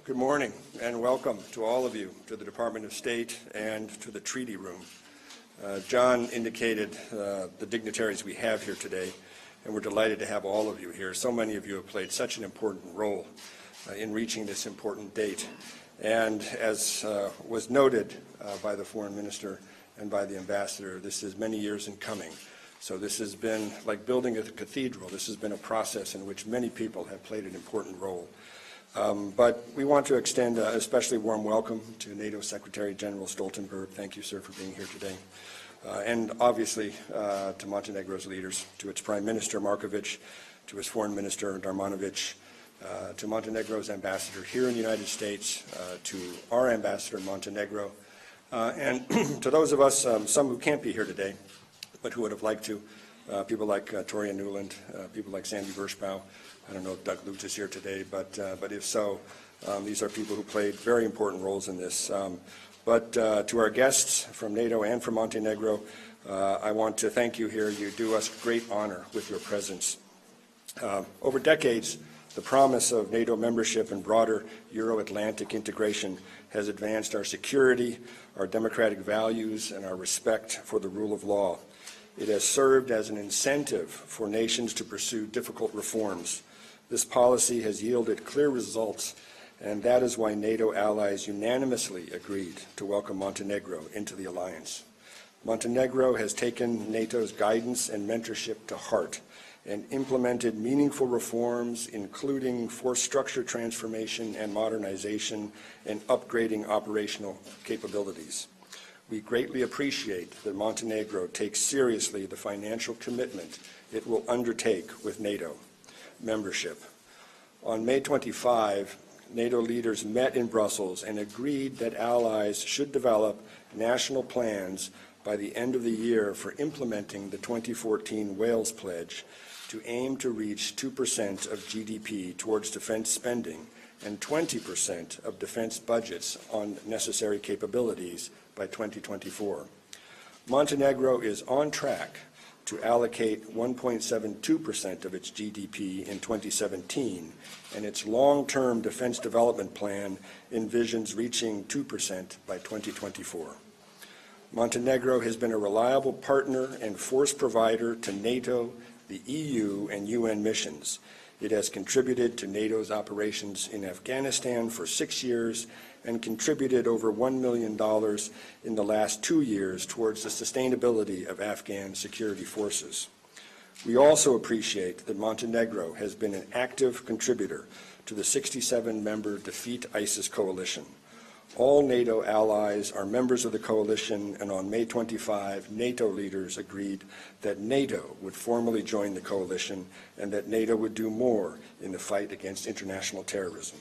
Good morning and welcome to all of you to the Department of State and to the Treaty Room. John indicated the dignitaries we have here today, and we're delighted to have all of you here. So many of you have played such an important role in reaching this important date. And as was noted by the Foreign Minister and by the Ambassador, this is many years in coming. So this has been like building a cathedral. This has been a process in which many people have played an important role. But we want to extend a especially warm welcome to NATO Secretary General Stoltenberg. Thank you, sir, for being here today. And obviously to Montenegro's leaders, to its Prime Minister Markovic, to its Foreign Minister Darmanovic, to Montenegro's ambassador here in the United States, to our ambassador in Montenegro, and to those of us, some who can't be here today, but who would have liked to, people like Toria Newland, people like Sandy Vershbow. I don't know if Doug Lutz is here today, but if so, these are people who played very important roles in this. But to our guests from NATO and from Montenegro, I want to thank you here. You do us great honor with your presence. Over decades, the promise of NATO membership and broader Euro-Atlantic integration has advanced our security, our democratic values, and our respect for the rule of law. It has served as an incentive for nations to pursue difficult reforms. This policy has yielded clear results, and that is why NATO allies unanimously agreed to welcome Montenegro into the alliance. Montenegro has taken NATO's guidance and mentorship to heart and implemented meaningful reforms, including force structure transformation and modernization and upgrading operational capabilities. We greatly appreciate that Montenegro takes seriously the financial commitment it will undertake with NATO membership. On May 25, NATO leaders met in Brussels and agreed that allies should develop national plans by the end of the year for implementing the 2014 Wales Pledge to aim to reach 2% of GDP towards defense spending and 20% of defense budgets on necessary capabilities by 2024. Montenegro is on track to allocate 1.72% of its GDP in 2017, and its long-term defense development plan envisions reaching 2% by 2024. Montenegro has been a reliable partner and force provider to NATO, the EU, and UN missions. It has contributed to NATO's operations in Afghanistan for 6 years and contributed over $1 million in the last 2 years towards the sustainability of Afghan security forces. We also appreciate that Montenegro has been an active contributor to the 67-member Defeat ISIS coalition. All NATO allies are members of the coalition, and on May 25, NATO leaders agreed that NATO would formally join the coalition and that NATO would do more in the fight against international terrorism.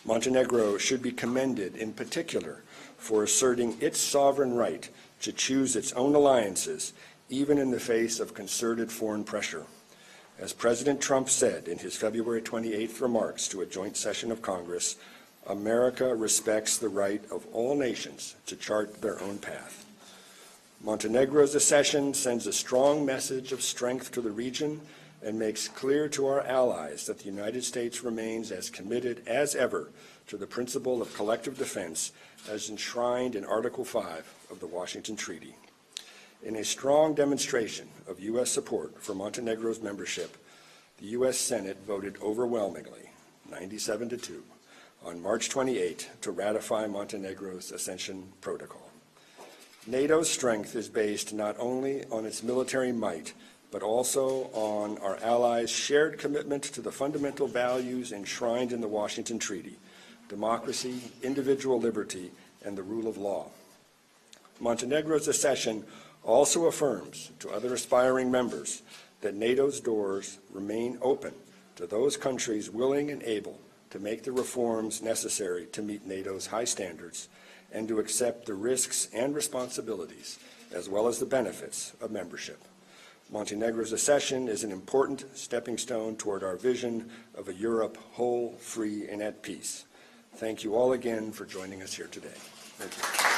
Montenegro should be commended in particular for asserting its sovereign right to choose its own alliances, even in the face of concerted foreign pressure. As President Trump said in his February 28th remarks to a joint session of Congress, America respects the right of all nations to chart their own path. Montenegro's accession sends a strong message of strength to the region and makes clear to our allies that the United States remains as committed as ever to the principle of collective defense as enshrined in Article 5 of the Washington Treaty. In a strong demonstration of U.S. support for Montenegro's membership, the U.S. Senate voted overwhelmingly, 97-2, on March 28 to ratify Montenegro's accession protocol. NATO's strength is based not only on its military might, but also on our allies' shared commitment to the fundamental values enshrined in the Washington Treaty: democracy, individual liberty, and the rule of law. Montenegro's accession also affirms to other aspiring members that NATO's doors remain open to those countries willing and able to make the reforms necessary to meet NATO's high standards and to accept the risks and responsibilities, as well as the benefits, of membership. Montenegro's accession is an important stepping stone toward our vision of a Europe whole, free, and at peace. Thank you all again for joining us here today. Thank you.